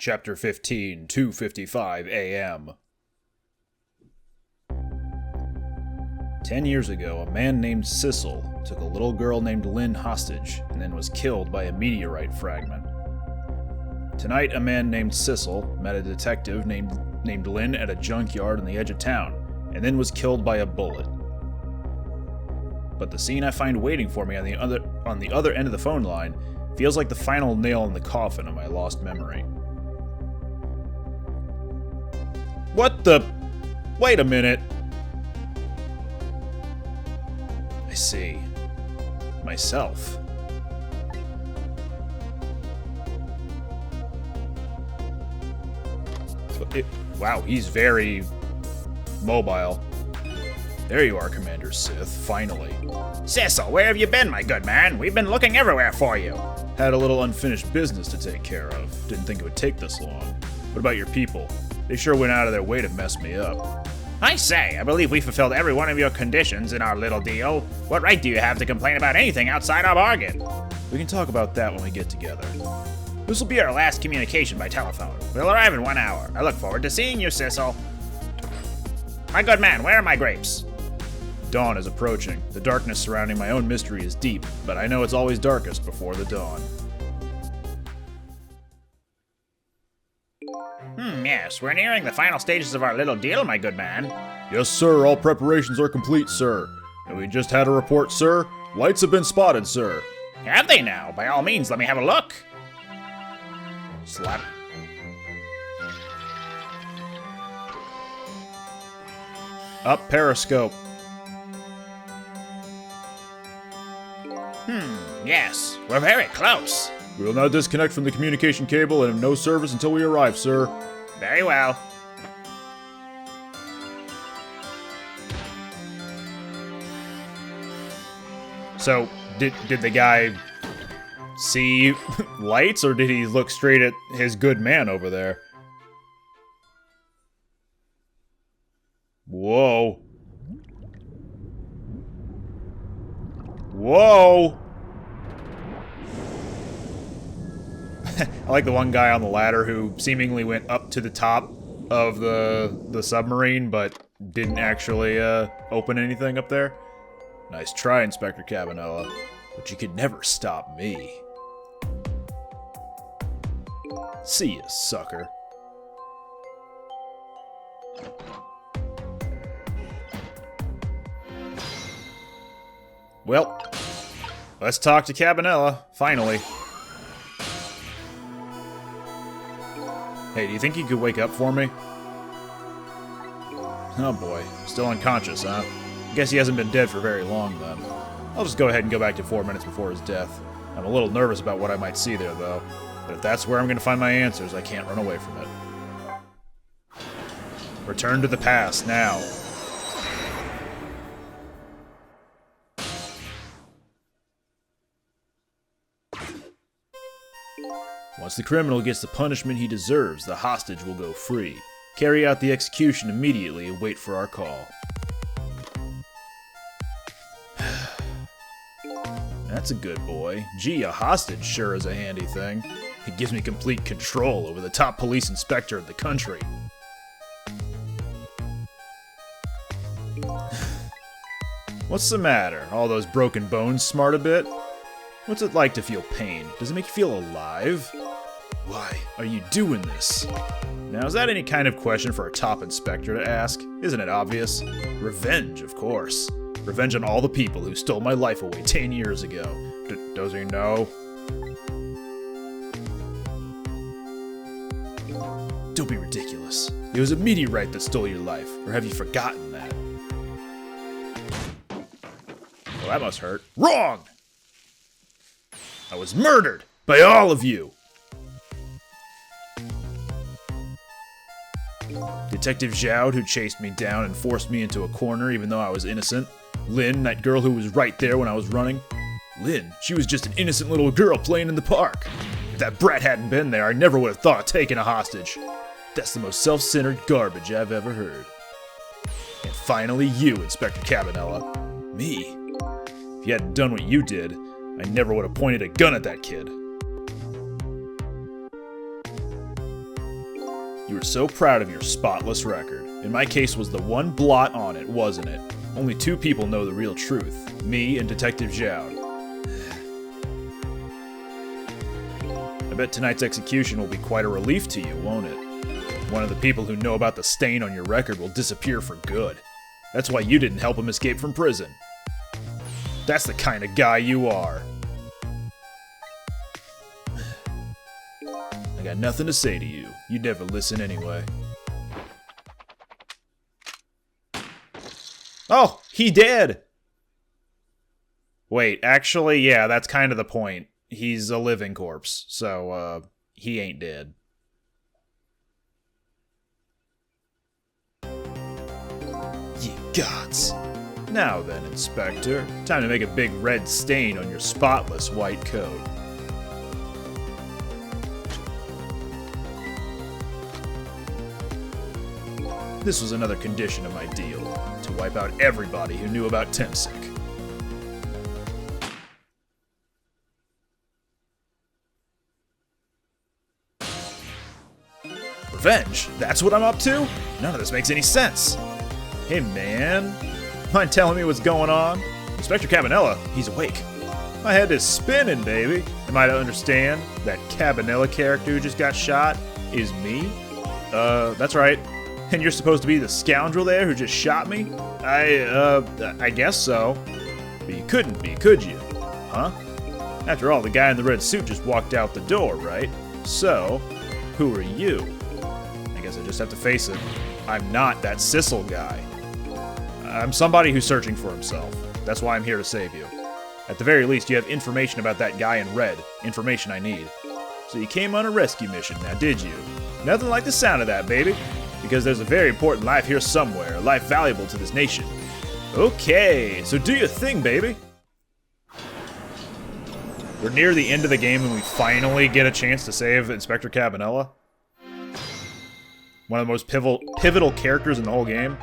Chapter 15, 2:55 a.m. 10 years ago, a man named Sissel took a little girl named Lynn hostage and then was killed by a meteorite fragment. Tonight, a man named Sissel met a detective named Lynn at a junkyard on the edge of town and then was killed by a bullet. But the scene I find waiting for me on the other end of the phone line feels like the final nail in the coffin of my lost memory. What the? Wait a minute. I see. Myself. Wow, he's very mobile. There you are, Commander Sith, finally. Sissel, where have you been, my good man? We've been looking everywhere for you. Had a little unfinished business to take care of. Didn't think it would take this long. What about your people? They sure went out of their way to mess me up. I say, I believe we fulfilled every one of your conditions in our little deal. What right do you have to complain about anything outside our bargain? We can talk about that when we get together. This will be our last communication by telephone. We'll arrive in 1 hour. I look forward to seeing you, Sissel. My good man, where are my grapes? Dawn is approaching. The darkness surrounding my own mystery is deep, but I know it's always darkest before the dawn. Yes, we're nearing the final stages of our little deal, my good man. Yes, sir, all preparations are complete, sir. And we just had a report, sir. Lights have been spotted, sir. Have they now? By all means, let me have a look. Slap. Up periscope. Yes, we're very close. We will now disconnect from the communication cable and have no service until we arrive, sir. Very well. So, did the guy see lights, or did he look straight at his good man over there? Whoa. Whoa! I like the one guy on the ladder who seemingly went up to the top of the submarine, but didn't actually open anything up there. Nice try, Inspector Cabanela, but you could never stop me. See ya, sucker. Well, let's talk to Cabanela, finally. Hey, do you think you could wake up for me? Oh boy, still unconscious, huh? Guess he hasn't been dead for very long then. I'll just go ahead and go back to 4 minutes before his death. I'm a little nervous about what I might see there, though. But if that's where I'm gonna find my answers, I can't run away from it. Return to the past, now. Once the criminal gets the punishment he deserves, the hostage will go free. Carry out the execution immediately and wait for our call. That's a good boy. Gee, a hostage sure is a handy thing. It gives me complete control over the top police inspector of the country. What's the matter? All those broken bones smart a bit? What's it like to feel pain? Does it make you feel alive? Why are you doing this? Now, is that any kind of question for a top inspector to ask? Isn't it obvious? Revenge, of course. Revenge on all the people who stole my life away 10 years ago. Does he know? Don't be ridiculous. It was a meteorite that stole your life, or have you forgotten that? Well, that must hurt. Wrong! I was murdered by all of you! Detective Zhao, who chased me down and forced me into a corner even though I was innocent. Lynn, that girl who was right there when I was running. Lynn, she was just an innocent little girl playing in the park. If that brat hadn't been there, I never would have thought of taking a hostage. That's the most self-centered garbage I've ever heard. And finally you, Inspector Cabanela. Me? If you hadn't done what you did, I never would have pointed a gun at that kid. You were so proud of your spotless record. In my case was the one blot on it, wasn't it? Only two people know the real truth. Me and Detective Zhao. I bet tonight's execution will be quite a relief to you, won't it? One of the people who know about the stain on your record will disappear for good. That's why you didn't help him escape from prison. That's the kind of guy you are. I got nothing to say to you. You'd never listen anyway. Oh, he did! Wait, actually, yeah, that's kind of the point. He's a living corpse, so, he ain't dead. Ye gods. Now then, Inspector, time to make a big red stain on your spotless white coat. This was another condition of my deal, to wipe out everybody who knew about Temsik. Revenge? That's what I'm up to? None of this makes any sense. Hey man, mind telling me what's going on? Inspector Cabanela, he's awake. My head is spinning, baby. Am I to understand that Cabanela character who just got shot is me? That's right. And you're supposed to be the scoundrel there who just shot me? I guess so. But you couldn't be, could you? Huh? After all, the guy in the red suit just walked out the door, right? So, who are you? I guess I just have to face it. I'm not that Sissel guy. I'm somebody who's searching for himself. That's why I'm here to save you. At the very least, you have information about that guy in red. Information I need. So you came on a rescue mission, now did you? Nothing like the sound of that, baby. Because there's a very important life here somewhere, a life valuable to this nation. Okay, so do your thing, baby. We're near the end of the game and we finally get a chance to save Inspector Cabanela. One of the most pivotal characters in the whole game.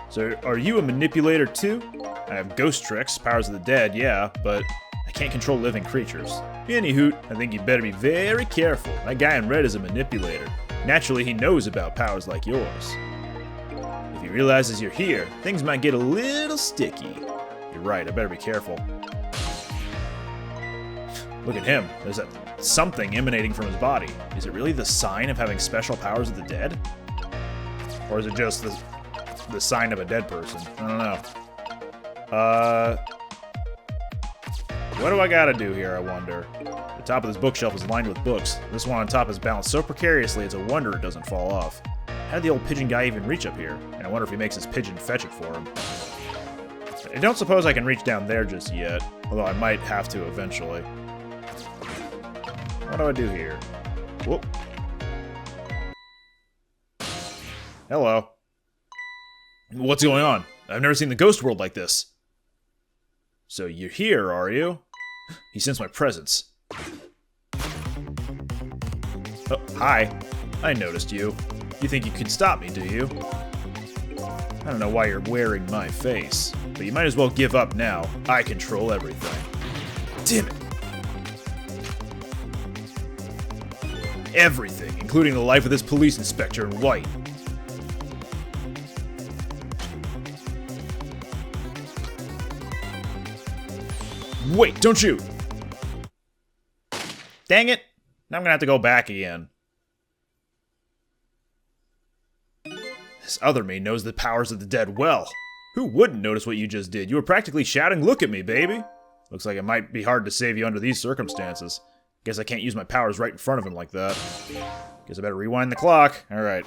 So, are you a manipulator too? I have ghost tricks, powers of the dead, yeah, but I can't control living creatures. Anyhoot, I think you'd better be very careful. That guy in red is a manipulator. Naturally, he knows about powers like yours. If he realizes you're here, things might get a little sticky. You're right, I better be careful. Look at him. There's something emanating from his body. Is it really the sign of having special powers of the dead? Or is it just the sign of a dead person? I don't know. What do I gotta do here, I wonder? The top of this bookshelf is lined with books. This one on top is balanced so precariously it's a wonder it doesn't fall off. How did the old pigeon guy even reach up here? And I wonder if he makes his pigeon fetch it for him. I don't suppose I can reach down there just yet, although I might have to eventually. What do I do here? Whoop. Hello. What's going on? I've never seen the ghost world like this. So you're here, are you? He sensed my presence. Oh, hi. I noticed you. You think you can stop me, do you? I don't know why you're wearing my face, but you might as well give up now. I control everything. Damn it. Everything, including the life of this police inspector in white. Wait, don't shoot! Dang it! Now I'm gonna have to go back again. This other me knows the powers of the dead well. Who wouldn't notice what you just did? You were practically shouting, "Look at me, baby!" Looks like it might be hard to save you under these circumstances. Guess I can't use my powers right in front of him like that. Guess I better rewind the clock. Alright.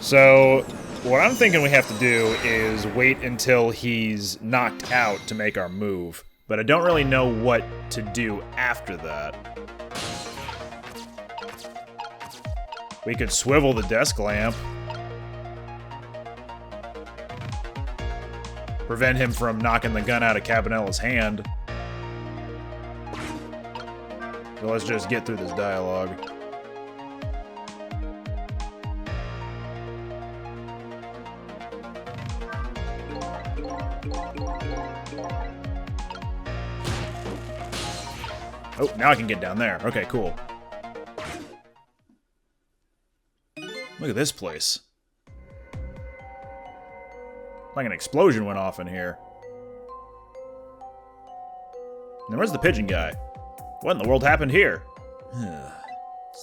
So, what I'm thinking we have to do is wait until he's knocked out to make our move. But I don't really know what to do after that. We could swivel the desk lamp. Prevent him from knocking the gun out of Cabanela's hand. So let's just get through this dialogue. Oh, now I can get down there. Okay, cool. Look at this place. Like an explosion went off in here. Now where's the pigeon guy? What in the world happened here? I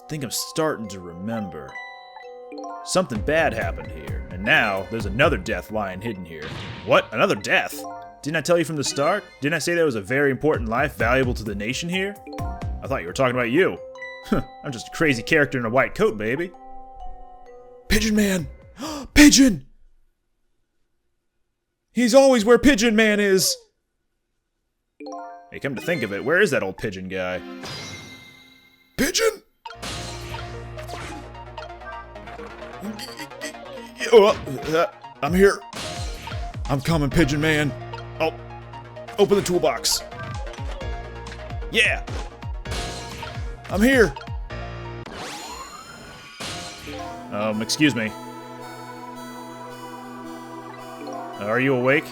think I'm starting to remember. Something bad happened here, and now there's another death lying hidden here. What? Another death? Didn't I tell you from the start? Didn't I say there was a very important life valuable to the nation here? I thought you were talking about you. I'm just a crazy character in a white coat, baby. Pigeon Man! Pigeon! He's always where Pigeon Man is! Hey, come to think of it, where is that old pigeon guy? Pigeon? I'm here. I'm coming, Pigeon Man. Oh, open the toolbox. Yeah. I'm here. Excuse me. Are you awake?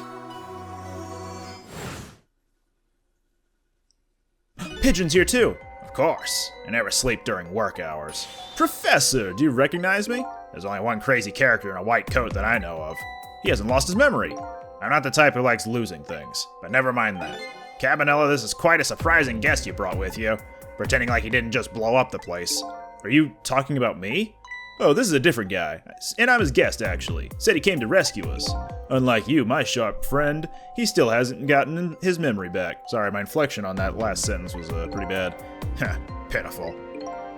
Pigeon's here too. Of course. I never sleep during work hours. Professor, do you recognize me? There's only one crazy character in a white coat that I know of. He hasn't lost his memory. I'm not the type who likes losing things, but never mind that. Cabanela, this is quite a surprising guest you brought with you, pretending like he didn't just blow up the place. Are you talking about me? Oh, this is a different guy, and I'm his guest, actually. Said he came to rescue us. Unlike you, my sharp friend, he still hasn't gotten his memory back. Sorry, my inflection on that last sentence was pretty bad. Heh, pitiful.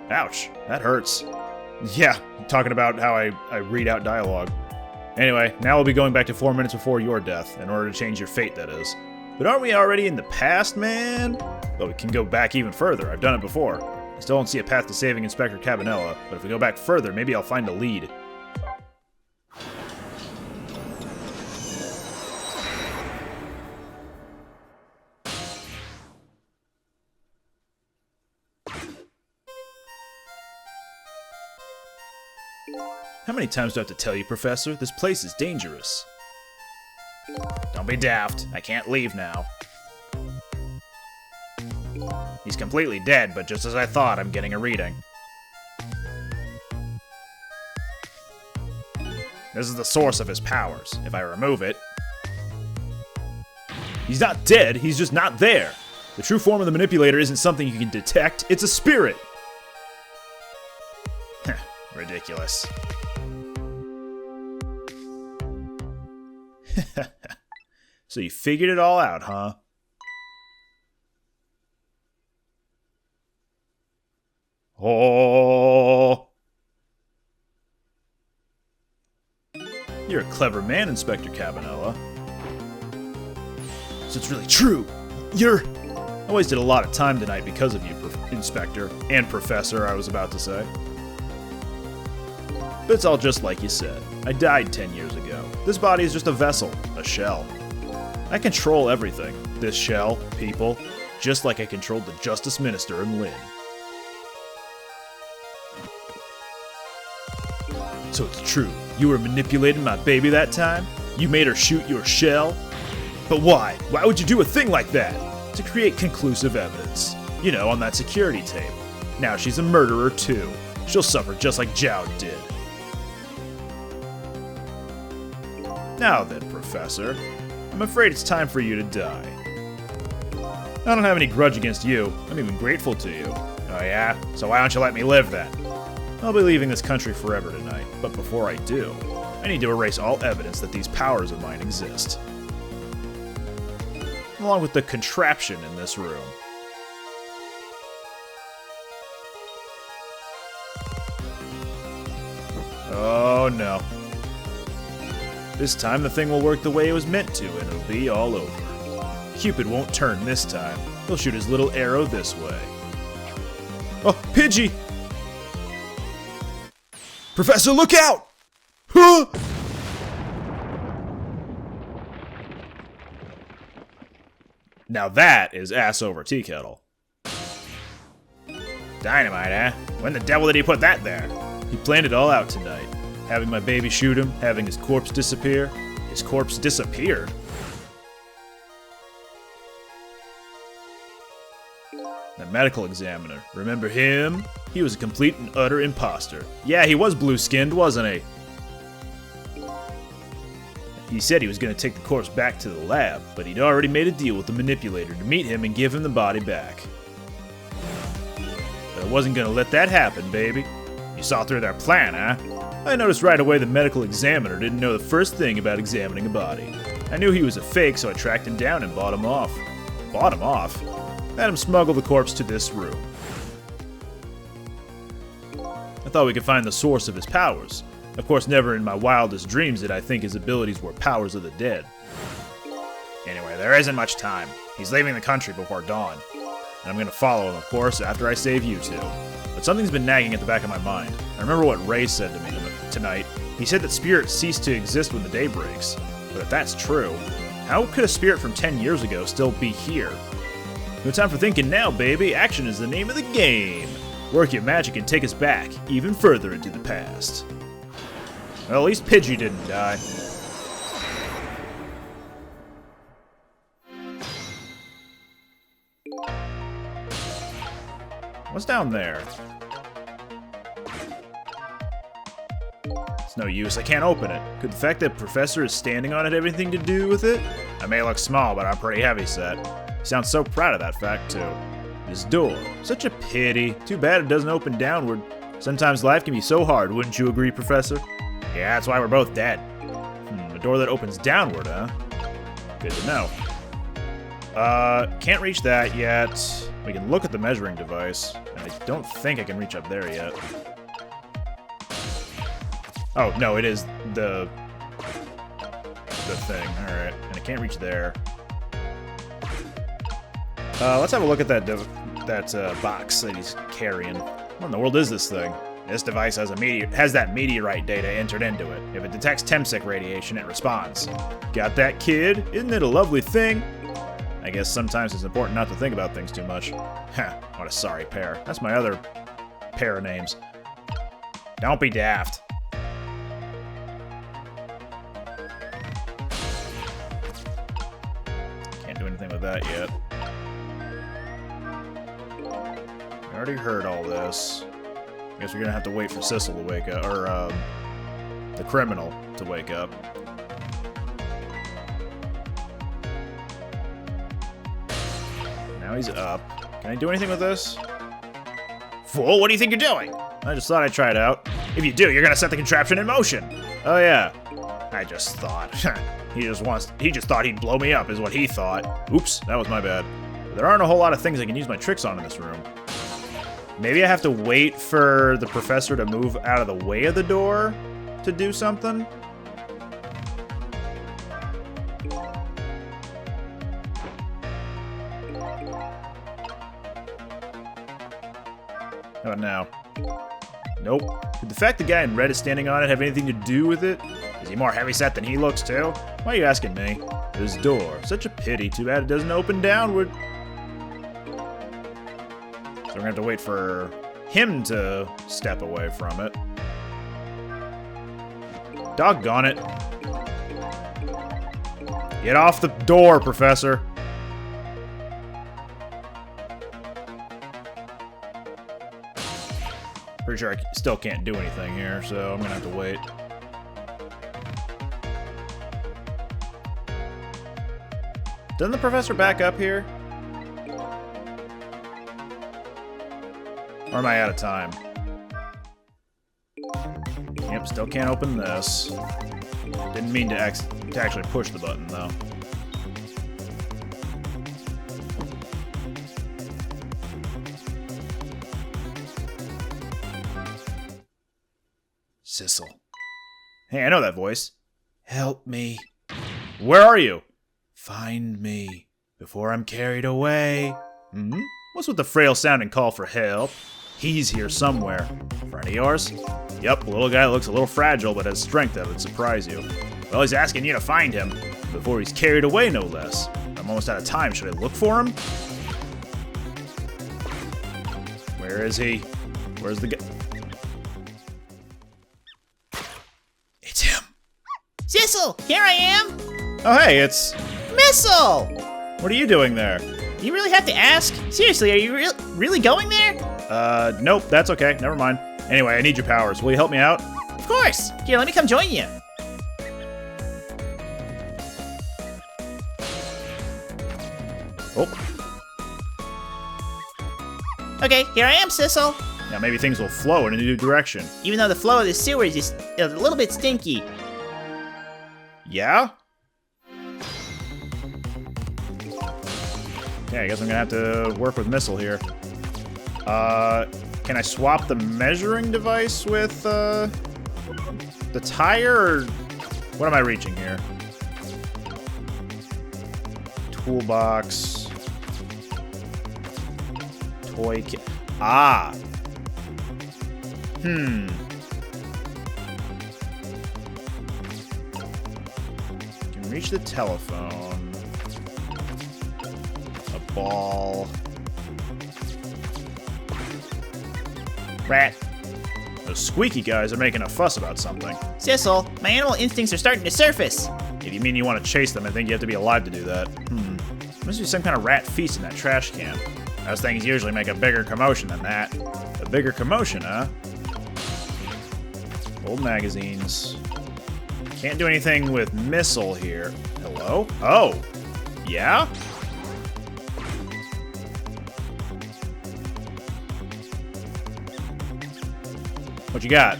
Ouch, that hurts. Yeah, talking about how I read out dialogue. Anyway, now we'll be going back to 4 minutes before your death, in order to change your fate, that is. But aren't we already in the past, man? Well, we can go back even further. I've done it before. I still don't see a path to saving Inspector Cabanela, but if we go back further, maybe I'll find a lead. How many times do I have to tell you, Professor? This place is dangerous. Don't be daft. I can't leave now. He's completely dead, but just as I thought, I'm getting a reading. This is the source of his powers. If I remove it... He's not dead, he's just not there. The true form of the manipulator isn't something you can detect, it's a spirit. Ridiculous. So you figured it all out, huh? Oh! You're a clever man, Inspector Cabanela. So it's really true. I wasted a lot of time tonight because of you, Inspector. And Professor, I was about to say. But it's all just like you said. I died 10 years ago. This body is just a vessel, a shell. I control everything. This shell, people, just like I controlled the Justice Minister and Lynn. So it's true. You were manipulating my baby that time? You made her shoot your shell? But why? Why would you do a thing like that? To create conclusive evidence. You know, on that security tape. Now she's a murderer too. She'll suffer just like Jowd did. Now then, Professor, I'm afraid it's time for you to die. I don't have any grudge against you. I'm even grateful to you. Oh yeah? So why don't you let me live then? I'll be leaving this country forever tonight, but before I do, I need to erase all evidence that these powers of mine exist. Along with the contraption in this room. Oh no. This time the thing will work the way it was meant to, and it'll be all over. Cupid won't turn this time. He'll shoot his little arrow this way. Oh, Pidgey! Professor, look out! Huh! Now that is ass over tea kettle. Dynamite, eh? When the devil did he put that there? He planned it all out tonight. Having my baby shoot him, having his corpse disappear. His corpse disappeared? The medical examiner. Remember him? He was a complete and utter imposter. Yeah, he was blue-skinned, wasn't he? He said he was going to take the corpse back to the lab, but he'd already made a deal with the manipulator to meet him and give him the body back. But I wasn't going to let that happen, baby. You saw through their plan, huh? I noticed right away the medical examiner didn't know the first thing about examining a body. I knew he was a fake, so I tracked him down and bought him off. Bought him off? Had him smuggle the corpse to this room. I thought we could find the source of his powers. Of course, never in my wildest dreams did I think his abilities were powers of the dead. Anyway, there isn't much time. He's leaving the country before dawn. And I'm gonna follow him, of course, after I save you two. But something's been nagging at the back of my mind. I remember what Ray said to me tonight. He said that spirits cease to exist when the day breaks. But if that's true, how could a spirit from 10 years ago still be here? No time for thinking now, baby. Action is the name of the game. Work your magic and take us back, even further into the past. Well, at least Pidgey didn't die. What's down there? It's no use, I can't open it. Could the fact that Professor is standing on it have anything to do with it? I may look small, but I'm pretty heavy set. He sounds so proud of that fact, too. This door, such a pity. Too bad it doesn't open downward. Sometimes life can be so hard, wouldn't you agree, Professor? Yeah, that's why we're both dead. A door that opens downward, huh? Good to know. Can't reach that yet. We can look at the measuring device, and I don't think I can reach up there yet. Oh, no, it is the thing. Alright, and I can't reach there. Let's have a look at that box that he's carrying. What in the world is this thing? This device has that meteorite data entered into it. If it detects Temsic radiation, it responds. Got that, kid? Isn't it a lovely thing? I guess sometimes it's important not to think about things too much. Heh, what a sorry pair. That's my other pair of names. Don't be daft. Can't do anything with that yet. I already heard all this. Guess we're gonna have to wait for Sissel to wake up, or the criminal to wake up. Now he's up. Can I do anything with this? Fool, what do you think you're doing? I just thought I'd try it out. If you do, you're gonna set the contraption in motion. Oh yeah. I just thought. He just thought he'd blow me up, is what he thought. Oops, that was my bad. There aren't a whole lot of things I can use my tricks on in this room. Maybe I have to wait for the professor to move out of the way of the door to do something? How about now? Nope. Did the fact the guy in red is standing on it have anything to do with it? Is he more heavyset than he looks, too? Why are you asking me? This door. Such a pity. Too bad it doesn't open downward. So we're gonna have to wait for him to step away from it. Doggone it. Get off the door, Professor. Pretty sure I still can't do anything here, so I'm gonna have to wait. Doesn't the professor back up here? Or am I out of time? Yep, still can't open this. Didn't mean to actually push the button, though. Sissel. Hey, I know that voice. Help me. Where are you? Find me before I'm carried away. Hmm? What's with the frail-sounding call for help? He's here somewhere. Friend of yours? Yep, the little guy looks a little fragile, but has strength that would surprise you. Well, he's asking you to find him. Before he's carried away, no less. I'm almost out of time. Should I look for him? Where is he? Where's the guy? It's him. Sissel, here I am! Oh, hey, it's... Missile! What are you doing there? You really have to ask? Seriously, are you really going there? Nope, that's okay. Never mind. Anyway, I need your powers. Will you help me out? Of course. Here, let me come join you. Oh, Okay, here I am, Sissel. now maybe things will flow in a new direction. Even though the flow of the sewers is a little bit stinky. Yeah? Okay, I guess I'm gonna have to work with Missile here. Can I swap the measuring device with, the tire, or what am I reaching here? Toolbox. Toy kit. Ah! Can reach the telephone. A ball. Rat. Those squeaky guys are making a fuss about something. Sissel, my animal instincts are starting to surface. If you mean you want to chase them, I think you have to be alive to do that. Must be some kind of rat feast in that trash can. Those things usually make a bigger commotion than that. A bigger commotion, huh? Old magazines. Can't do anything with Missile here. Hello? Oh! Yeah? What you got?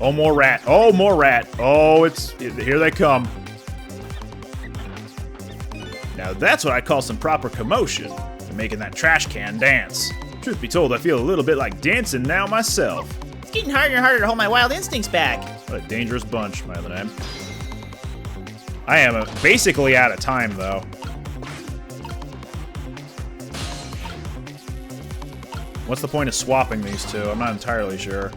Oh, more rat. Oh, more rat. Oh, here they come. Now that's what I call some proper commotion. You're making that trash can dance. Truth be told, I feel a little bit like dancing now myself. It's getting harder and harder to hold my wild instincts back. What a dangerous bunch, my other name. I am basically out of time, though. What's the point of swapping these two? I'm not entirely sure.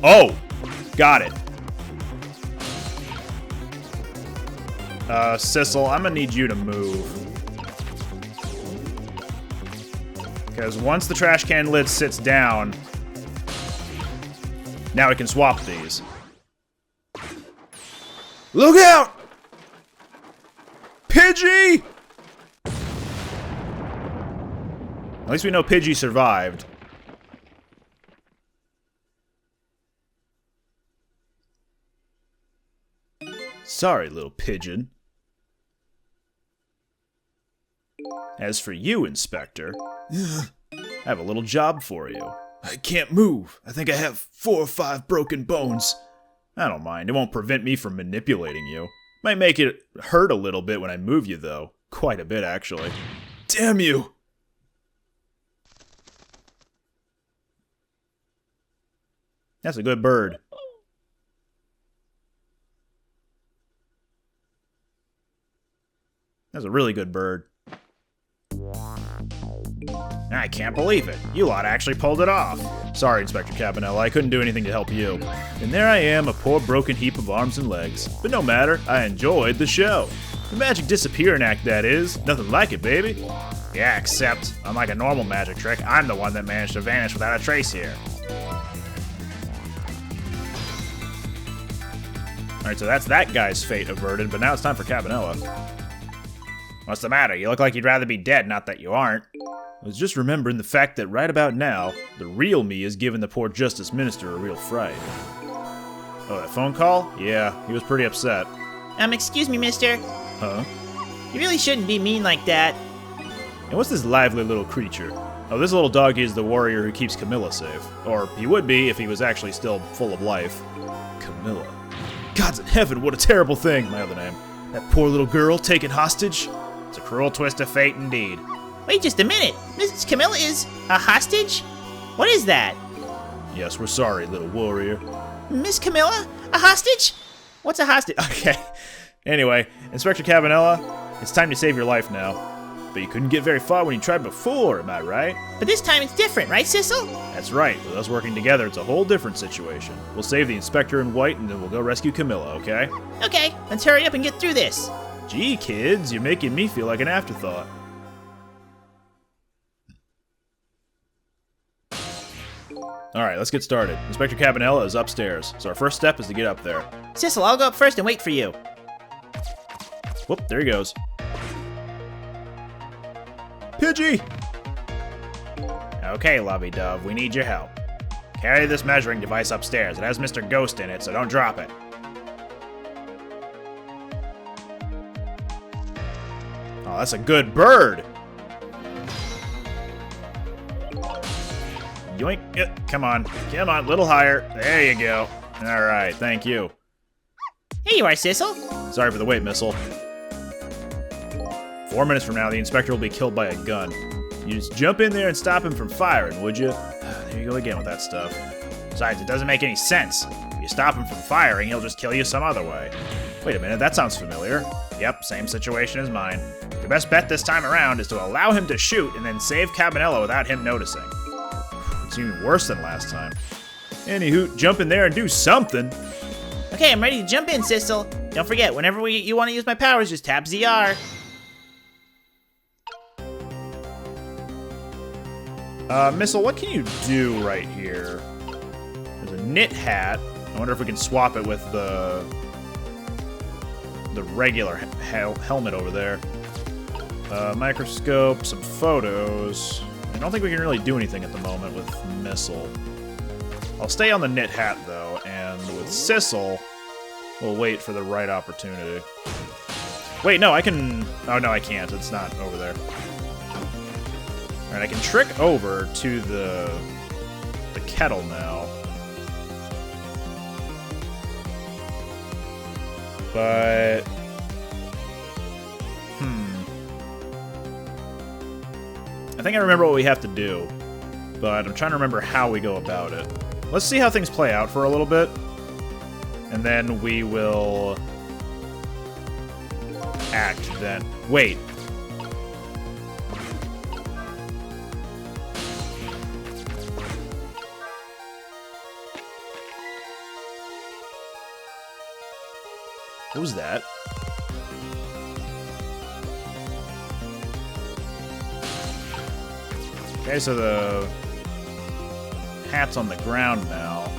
Oh! Got it. Sissel, I'm gonna need you to move. Because once the trash can lid sits down, now we can swap these. Look out! Pidgey! At least we know Pidgey survived. Sorry, little pigeon. As for you, Inspector, I have a little job for you. I can't move. I think I have 4 or 5 broken bones. I don't mind. It won't prevent me from manipulating you. Might make it hurt a little bit when I move you, though. Quite a bit, actually. Damn you! That's a good bird. That's a really good bird. I can't believe it. You lot actually pulled it off. Sorry, Inspector Cabanela, I couldn't do anything to help you. And there I am, a poor broken heap of arms and legs. But no matter, I enjoyed the show. The magic disappearing act, that is. Nothing like it, baby. Yeah, except, unlike a normal magic trick, I'm the one that managed to vanish without a trace here. Alright, so that's that guy's fate averted, but now it's time for Cabanela. What's the matter? You look like you'd rather be dead, not that you aren't. I was just remembering the fact that right about now, the real me is giving the poor Justice Minister a real fright. Oh, that phone call? Yeah, he was pretty upset. Excuse me, mister. Huh? You really shouldn't be mean like that. And what's this lively little creature? Oh, this little doggy is the warrior who keeps Camilla safe. Or he would be if he was actually still full of life. Camilla. Gods in heaven, what a terrible thing, my other name. That poor little girl taken hostage? It's a cruel twist of fate indeed. Wait just a minute. Mrs. Camilla is a hostage? What is that? Yes, we're sorry, little warrior. Miss Camilla? A hostage? What's a hostage? Okay. Anyway, Inspector Cabanela, it's time to save your life now. But you couldn't get very far when you tried before, am I right? But this time it's different, right, Sissel? That's right. With us working together, it's a whole different situation. We'll save the Inspector in white, and then we'll go rescue Camilla, okay? Okay, let's hurry up and get through this. Gee, kids, you're making me feel like an afterthought. Alright, let's get started. Inspector Cabanela is upstairs, so our first step is to get up there. Sissel, I'll go up first and wait for you. Whoop, there he goes. Pidgey! Okay, Lovey Dove, we need your help. Carry this measuring device upstairs. It has Mr. Ghost in it, so don't drop it. Oh, that's a good bird! Yoink. Come on, a little higher. There you go. Alright, thank you. Here you are, Sissel. Sorry for the wait, Missile. 4 minutes from now, the inspector will be killed by a gun. You just jump in there and stop him from firing, would you? There you go again with that stuff. Besides, it doesn't make any sense. If you stop him from firing, he'll just kill you some other way. Wait a minute, that sounds familiar. Yep, same situation as mine. Your best bet this time around is to allow him to shoot and then save Cabanela without him noticing. It's even worse than last time. Anywho, jump in there and do something. Okay, I'm ready to jump in, Sissel. Don't forget, whenever you want to use my powers, just tap ZR. Missile, what can you do right here? There's a knit hat. I wonder if we can swap it with the regular helmet over there. Microscope, some photos. I don't think we can really do anything at the moment with Missile. I'll stay on the knit hat, though, and with Sissel, we'll wait for the right opportunity. Wait, no, I can... Oh, no, I can't. It's not over there. Alright, I can trick over to the kettle now. But... I think I remember what we have to do, but I'm trying to remember how we go about it. Let's see how things play out for a little bit, and then we will act then. Wait. What was that? Okay, so the hat's on the ground now.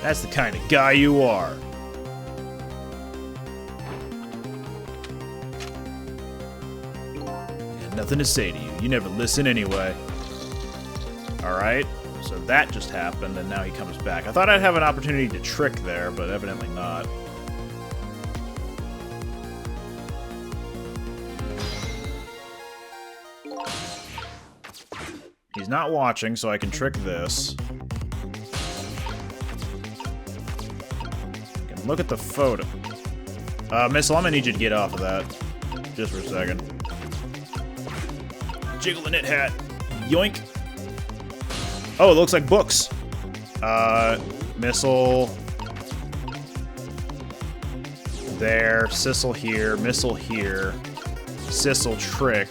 That's the kind of guy you are. Got nothing to say to you. You never listen anyway. Alright, so that just happened, and now he comes back. I thought I'd have an opportunity to trick there, but evidently not. He's not watching, so I can trick this. I can look at the photo. Missile, I'm gonna need you to get off of that. Just for a second. Jiggle the knit hat. Yoink. Oh, it looks like books. Missile. There. Sissel here. Missile here. Sissel trick.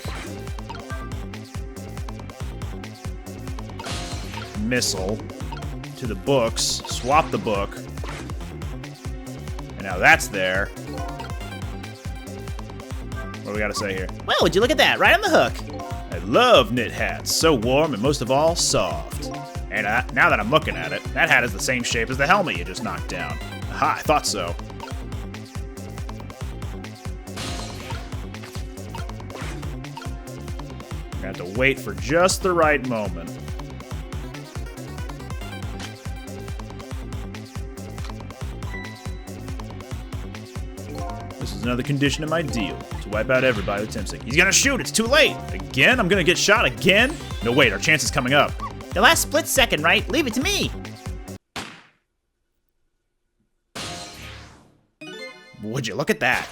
Missile to the books, swap the book, and now that's there. What do we gotta say here? Well, would you look at that? Right on the hook. I love knit hats, so warm and most of all, soft. And now that I'm looking at it, that hat is the same shape as the helmet you just knocked down. Aha, I thought so. Gonna have to wait for just the right moment. This is another condition of my deal, to wipe out everybody with Timsik. He's gonna shoot, it's too late! Again? I'm gonna get shot again? No, wait, our chance is coming up. The last split second, right? Leave it to me. Would you look at that?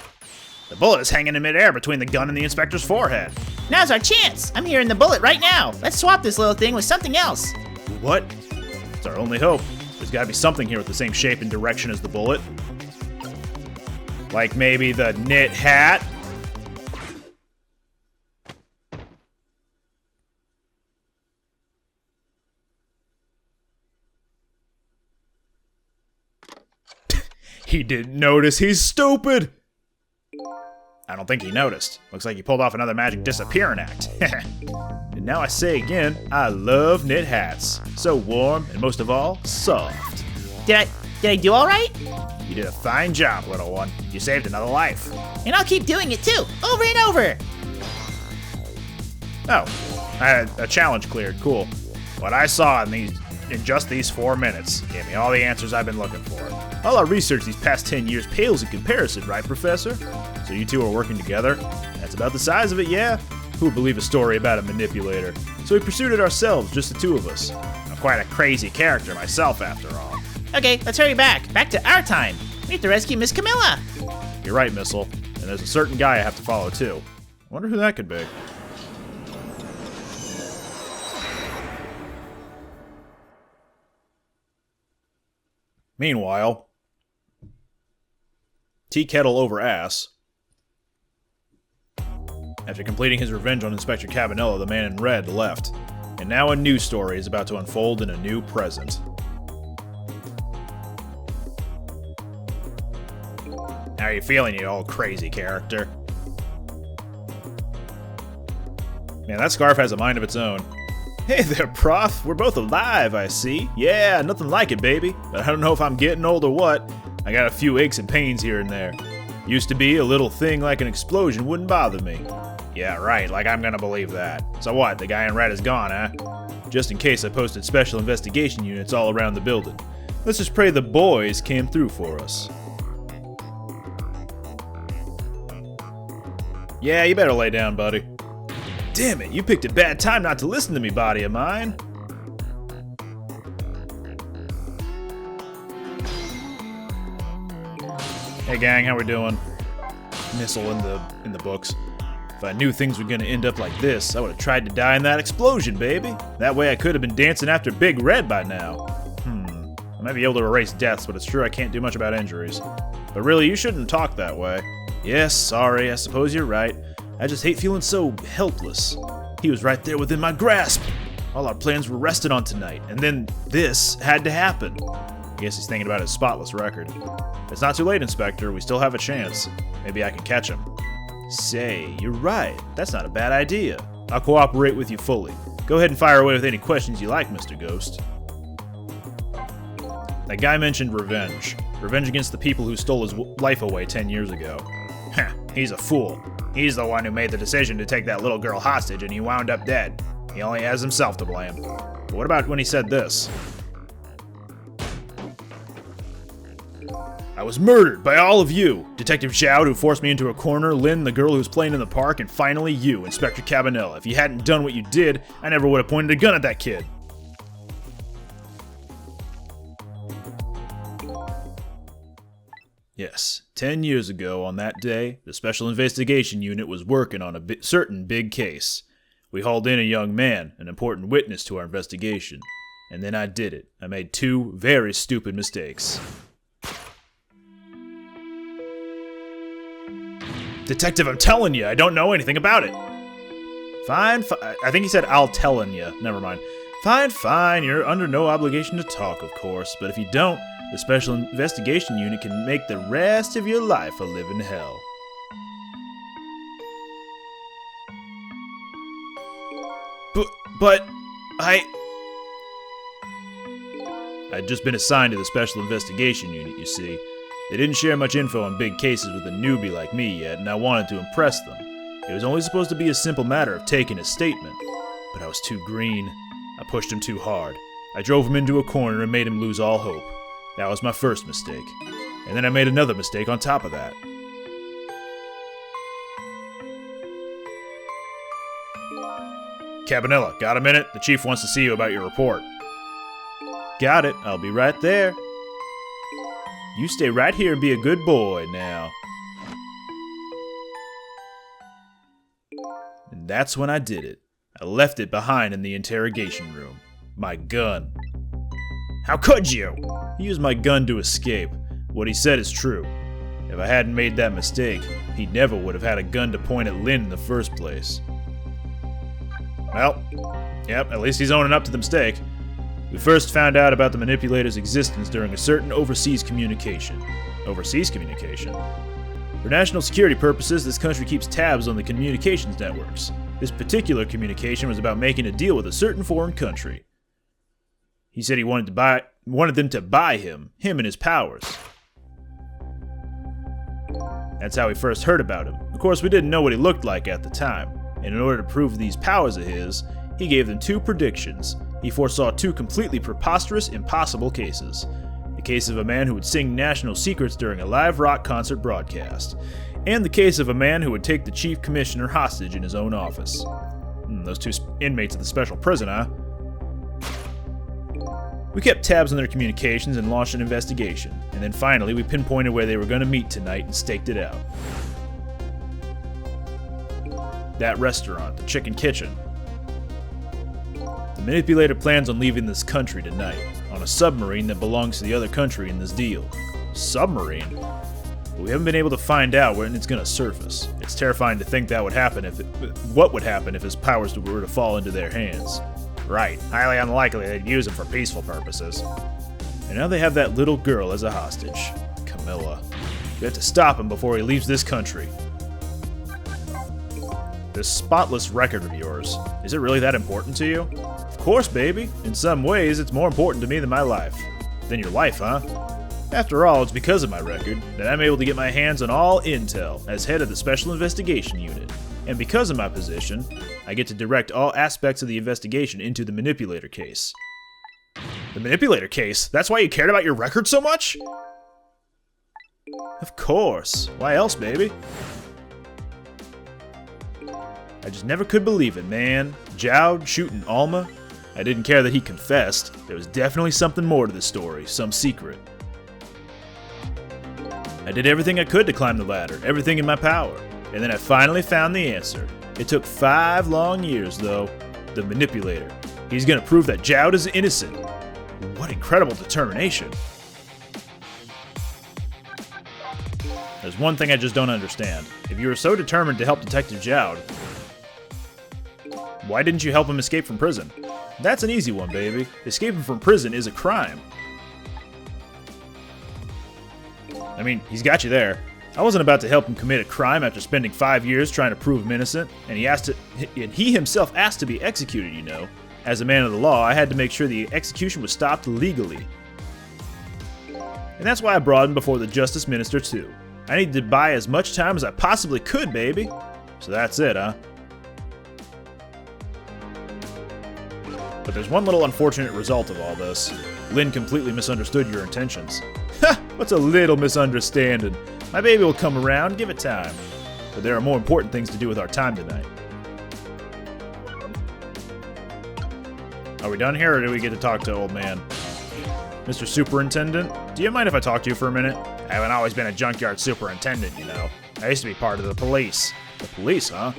The bullet is hanging in midair between the gun and the inspector's forehead. Now's our chance. I'm hearing the bullet right now. Let's swap this little thing with something else. What? It's our only hope. There's gotta be something here with the same shape and direction as the bullet. Like maybe the knit hat? He didn't notice, he's stupid! I don't think he noticed. Looks like he pulled off another magic disappearing act. And now I say again, I love knit hats. So warm, and most of all, soft. Did I do all right? You did a fine job, little one. You saved another life. And I'll keep doing it too, over and over. Oh, I had a challenge cleared. Cool. What I saw in just these 4 minutes gave me all the answers I've been looking for. All our research these past 10 years pales in comparison, right, Professor? So you two are working together? That's about the size of it, yeah? Who would believe a story about a manipulator? So we pursued it ourselves, just the two of us. I'm quite a crazy character myself, after all. Okay, let's hurry back to our time. We have to rescue Miss Camilla. You're right, Missile. And there's a certain guy I have to follow, too. Wonder who that could be. Meanwhile, tea kettle over ass. After completing his revenge on Inspector Cabanela, the man in red left. And now a new story is about to unfold in a new present. How are you feeling, you old crazy character? Man, that scarf has a mind of its own. Hey there, Prof. We're both alive, I see. Yeah, nothing like it, baby. But I don't know if I'm getting old or what. I got a few aches and pains here and there. Used to be a little thing like an explosion wouldn't bother me. Yeah, right, like I'm gonna believe that. So what, the guy in red is gone, huh? Just in case I posted special investigation units all around the building. Let's just pray the boys came through for us. Yeah, you better lay down, buddy. Damn it, you picked a bad time not to listen to me, body of mine. Hey gang, how we doing? Missile in the books. If I knew things were gonna end up like this, I would have tried to die in that explosion, baby. That way I could have been dancing after Big Red by now. I might be able to erase deaths, but it's true I can't do much about injuries. But really, you shouldn't talk that way. Yes, sorry, I suppose you're right. I just hate feeling so helpless. He was right there within my grasp. All our plans were rested on tonight, and then this had to happen. I guess he's thinking about his spotless record. It's not too late, Inspector. We still have a chance. Maybe I can catch him. Say, you're right. That's not a bad idea. I'll cooperate with you fully. Go ahead and fire away with any questions you like, Mr. Ghost. That guy mentioned revenge. Revenge against the people who stole his life away 10 years ago. Heh, he's a fool. He's the one who made the decision to take that little girl hostage and he wound up dead. He only has himself to blame. But what about when he said this? I was murdered by all of you. Detective Zhao, who forced me into a corner, Lynn, the girl who was playing in the park, and finally you, Inspector Cabanela. If you hadn't done what you did, I never would have pointed a gun at that kid. Yes, 10 years ago on that day, the Special Investigation Unit was working on a certain big case. We hauled in a young man, an important witness to our investigation. And then I did it. I made two very stupid mistakes. Detective, I'm telling you, I don't know anything about it. Fine, I think he said I'll tellin' you. Never mind. Fine, you're under no obligation to talk, of course. But if you don't, the Special Investigation Unit can make the rest of your life a living hell. But I'd just been assigned to the Special Investigation Unit, you see. They didn't share much info on big cases with a newbie like me yet, and I wanted to impress them. It was only supposed to be a simple matter of taking a statement. But I was too green. I pushed him too hard. I drove him into a corner and made him lose all hope. That was my first mistake. And then I made another mistake on top of that. Cabanela, got a minute? The chief wants to see you about your report. Got it. I'll be right there. You stay right here and be a good boy now. And that's when I did it. I left it behind in the interrogation room. My gun. How could you? He used my gun to escape. What he said is true. If I hadn't made that mistake, he never would have had a gun to point at Lynn in the first place. Well, yep, at least he's owning up to the mistake. We first found out about the manipulator's existence during a certain overseas communication. Overseas communication? For national security purposes, this country keeps tabs on the communications networks. This particular communication was about making a deal with a certain foreign country. He said he wanted them to buy him and his powers. That's how we first heard about him. Of course, we didn't know what he looked like at the time, and in order to prove these powers of his, he gave them 2 predictions. He foresaw 2 completely preposterous, impossible cases. The case of a man who would sing national secrets during a live rock concert broadcast, and the case of a man who would take the chief commissioner hostage in his own office. Those 2 inmates of the special prison, huh? We kept tabs on their communications and launched an investigation, and then finally we pinpointed where they were going to meet tonight and staked it out. That restaurant, the Chicken Kitchen. The manipulator plans on leaving this country tonight, on a submarine that belongs to the other country in this deal. Submarine? But we haven't been able to find out when it's going to surface. It's terrifying to think that would happen what would happen if his powers were to fall into their hands. Right, highly unlikely they'd use him for peaceful purposes. And now they have that little girl as a hostage. Camilla. We have to stop him before he leaves this country. This spotless record of yours, is it really that important to you? Of course, baby. In some ways, it's more important to me than my life. Than your life, huh? After all, it's because of my record that I'm able to get my hands on all intel as head of the Special Investigation Unit. And because of my position, I get to direct all aspects of the investigation into the Manipulator case. The Manipulator case? That's why you cared about your record so much? Of course. Why else, baby? I just never could believe it, man. Jowd shooting Alma? I didn't care that he confessed. There was definitely something more to this story, some secret. I did everything I could to climb the ladder, everything in my power. And then I finally found the answer. It took 5 long years, though. The Manipulator. He's gonna prove that Jowd is innocent. What incredible determination. There's one thing I just don't understand. If you were so determined to help Detective Jowd, why didn't you help him escape from prison? That's an easy one, baby. Escaping from prison is a crime. I mean, he's got you there. I wasn't about to help him commit a crime after spending 5 years trying to prove him innocent, and he himself asked to be executed, you know. As a man of the law, I had to make sure the execution was stopped legally. And that's why I brought him before the Justice Minister, too. I needed to buy as much time as I possibly could, baby. So that's it, huh? But there's one little unfortunate result of all this. Lynn completely misunderstood your intentions. Ha! What's a little misunderstanding? My baby will come around, give it time. But there are more important things to do with our time tonight. Are we done here, or do we get to talk to old man? Mr. Superintendent, do you mind if I talk to you for a minute? I haven't always been a junkyard superintendent, you know. I used to be part of the police. The police, huh?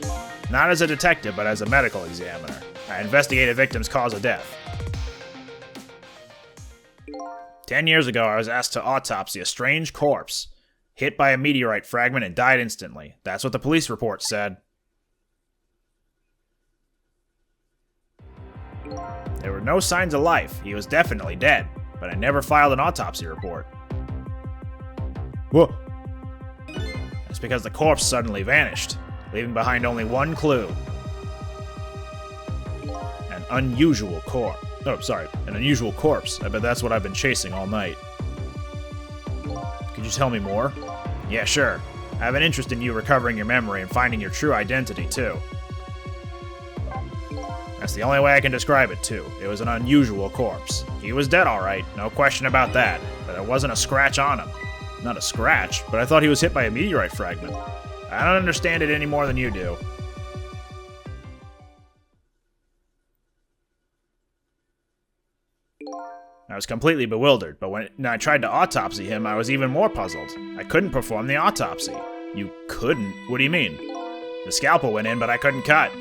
Not as a detective, but as a medical examiner. I investigated victims' cause of death. 10 years ago, I was asked to autopsy a strange corpse. Hit by a meteorite fragment and died instantly. That's what the police report said. There were no signs of life. He was definitely dead, but I never filed an autopsy report. What? That's because the corpse suddenly vanished, leaving behind only one clue. An unusual corpse. Oh, sorry. An unusual corpse. I bet that's what I've been chasing all night. Could you tell me more? Yeah, sure. I have an interest in you recovering your memory and finding your true identity, too. That's the only way I can describe it, too. It was an unusual corpse. He was dead, all right. No question about that. But there wasn't a scratch on him. Not a scratch, but I thought he was hit by a meteorite fragment. I don't understand it any more than you do. I was completely bewildered, but when I tried to autopsy him, I was even more puzzled. I couldn't perform the autopsy. You couldn't? What do you mean? The scalpel went in, but I couldn't cut.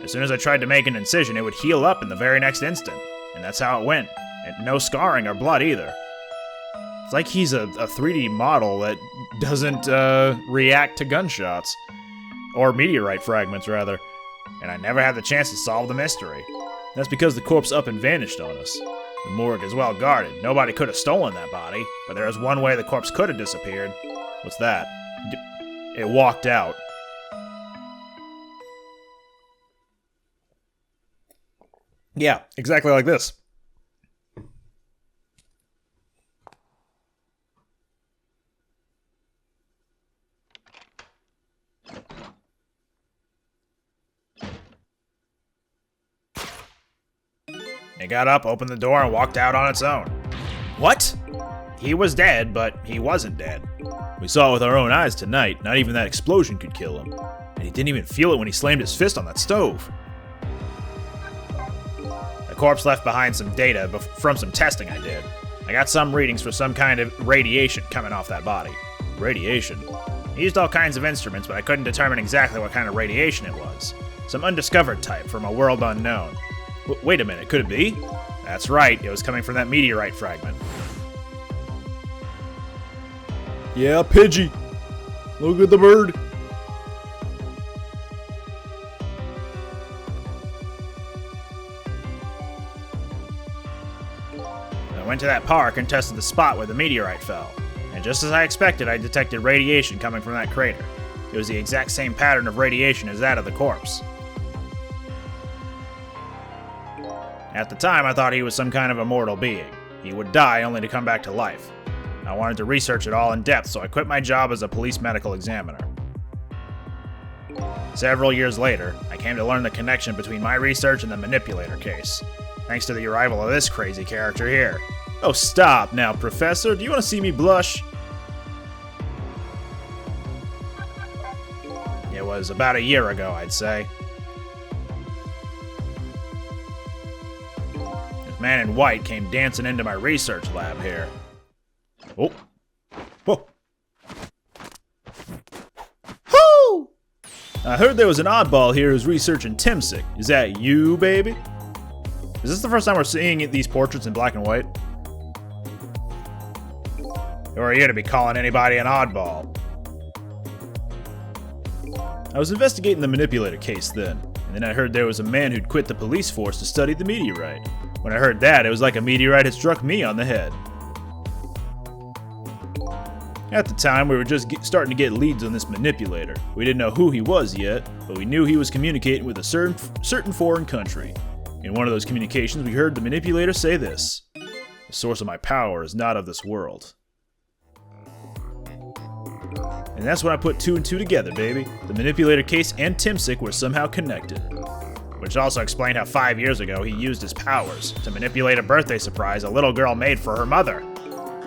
As soon as I tried to make an incision, it would heal up in the very next instant. And that's how it went. And no scarring or blood either. It's like he's a 3D model that doesn't react to gunshots. Or meteorite fragments, rather. And I never had the chance to solve the mystery. That's because the corpse up and vanished on us. The morgue is well guarded. Nobody could have stolen that body. But there is one way the corpse could have disappeared. What's that? It walked out. Yeah, exactly like this. It got up, opened the door, and walked out on its own. What? He was dead, but he wasn't dead. We saw it with our own eyes tonight. Not even that explosion could kill him. And he didn't even feel it when he slammed his fist on that stove. The corpse left behind some data from some testing I did. I got some readings for some kind of radiation coming off that body. Radiation? I used all kinds of instruments, but I couldn't determine exactly what kind of radiation it was. Some undiscovered type from a world unknown. Wait a minute, could it be? That's right, it was coming from that meteorite fragment. Yeah, Pidgey. Look at the bird. I went to that park and tested the spot where the meteorite fell. And just as I expected, I detected radiation coming from that crater. It was the exact same pattern of radiation as that of the corpse. At the time, I thought he was some kind of immortal being. He would die only to come back to life. I wanted to research it all in depth, so I quit my job as a police medical examiner. Several years later, I came to learn the connection between my research and the manipulator case, thanks to the arrival of this crazy character here. Oh, stop now, Professor. Do you want to see me blush? It was about a year ago, I'd say. This man in white came dancing into my research lab here. Oh. Whoa. Whoo! I heard there was an oddball here who's researching Timsic. Is that you, baby? Is this the first time we're seeing these portraits in black and white? Who are you to be calling anybody an oddball? I was investigating the manipulator case then, and then I heard there was a man who'd quit the police force to study the meteorite. When I heard that, it was like a meteorite had struck me on the head. At the time, we were just starting to get leads on this manipulator. We didn't know who he was yet, but we knew he was communicating with a certain foreign country. In one of those communications, we heard the manipulator say this: "The source of my power is not of this world." And that's when I put two and two together, baby. The manipulator case and Timsic were somehow connected. Which also explained how 5 years ago he used his powers to manipulate a birthday surprise a little girl made for her mother.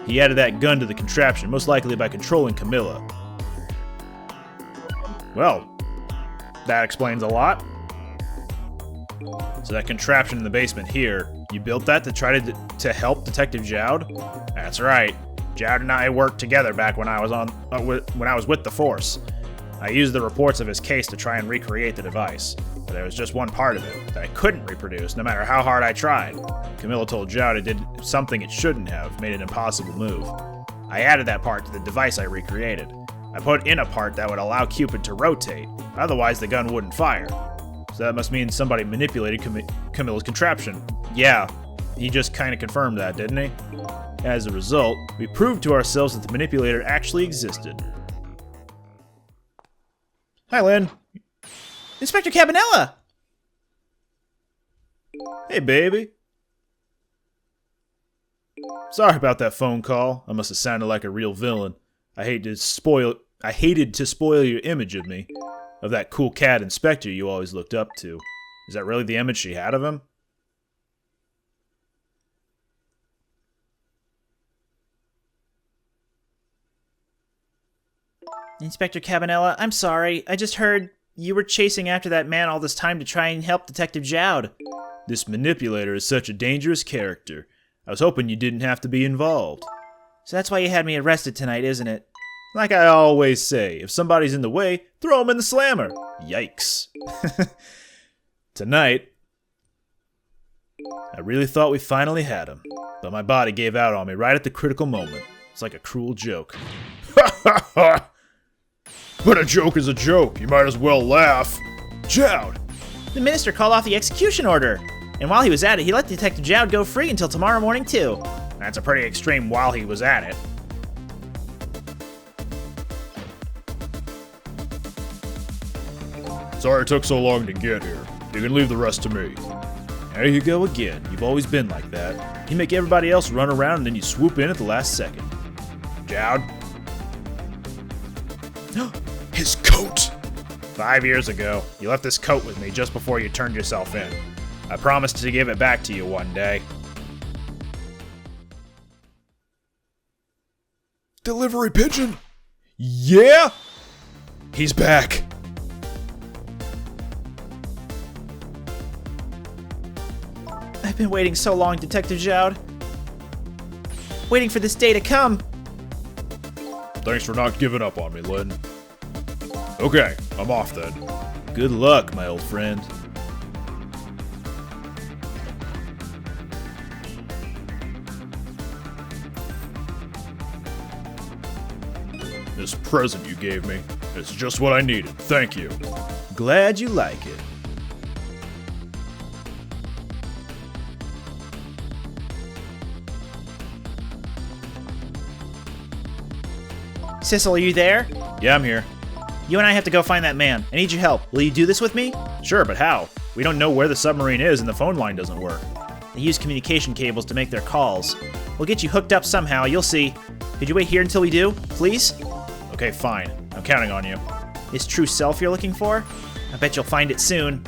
He added that gun to the contraption, most likely by controlling Camilla. Well, that explains a lot. So that contraption in the basement here, you built that to try to help Detective Jowd? That's right. Jowd and I worked together back when I was with the Force. I used the reports of his case to try and recreate the device, but there was just one part of it that I couldn't reproduce no matter how hard I tried. Camilla told Jowd it did something it shouldn't have, made an impossible move. I added that part to the device I recreated. I put in a part that would allow Cupid to rotate, otherwise the gun wouldn't fire. So that must mean somebody manipulated Camilla's contraption. Yeah, he just kind of confirmed that, didn't he? As a result, we proved to ourselves that the manipulator actually existed. Hi, Lynn. Inspector Cabanela! Hey, baby. Sorry about that phone call. I must have sounded like a real villain. I hated to spoil your image of me, of that cool cat inspector you always looked up to. Is that really the image she had of him? Inspector Cabanela, I'm sorry. I just heard you were chasing after that man all this time to try and help Detective Jowd. This manipulator is such a dangerous character. I was hoping you didn't have to be involved. So that's why you had me arrested tonight, isn't it? Like I always say, if somebody's in the way, throw him in the slammer. Yikes. Tonight, I really thought we finally had him, but my body gave out on me right at the critical moment. It's like a cruel joke. Ha ha ha! But a joke is a joke. You might as well laugh. Jowd! The minister called off the execution order. And while he was at it, he let Detective Jowd go free until tomorrow morning, too. That's a pretty extreme while he was at it. Sorry it took so long to get here. You can leave the rest to me. There you go again. You've always been like that. You make everybody else run around and then you swoop in at the last second. Jowd? His coat! 5 years ago, you left this coat with me just before you turned yourself in. I promised to give it back to you one day. Delivery pigeon? Yeah? He's back. I've been waiting so long, Detective Jowd. Waiting for this day to come. Thanks for not giving up on me, Lynn. Okay, I'm off then. Good luck, my old friend. This present you gave me, it's just what I needed. Thank you. Glad you like it. Sissel, are you there? Yeah, I'm here. You and I have to go find that man. I need your help. Will you do this with me? Sure, but how? We don't know where the submarine is and the phone line doesn't work. They use communication cables to make their calls. We'll get you hooked up somehow, you'll see. Could you wait here until we do, please? Okay, fine. I'm counting on you. His true self you're looking for? I bet you'll find it soon.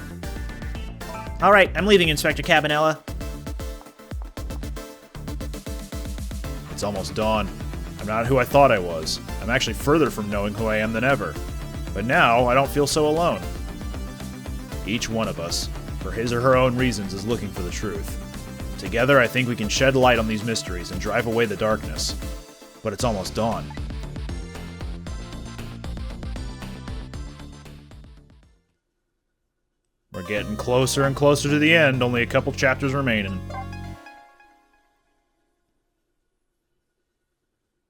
Alright, I'm leaving, Inspector Cabanela. It's almost dawn. I'm not who I thought I was. I'm actually further from knowing who I am than ever. But now, I don't feel so alone. Each one of us, for his or her own reasons, is looking for the truth. Together, I think we can shed light on these mysteries and drive away the darkness. But it's almost dawn. We're getting closer and closer to the end, only a couple chapters remaining.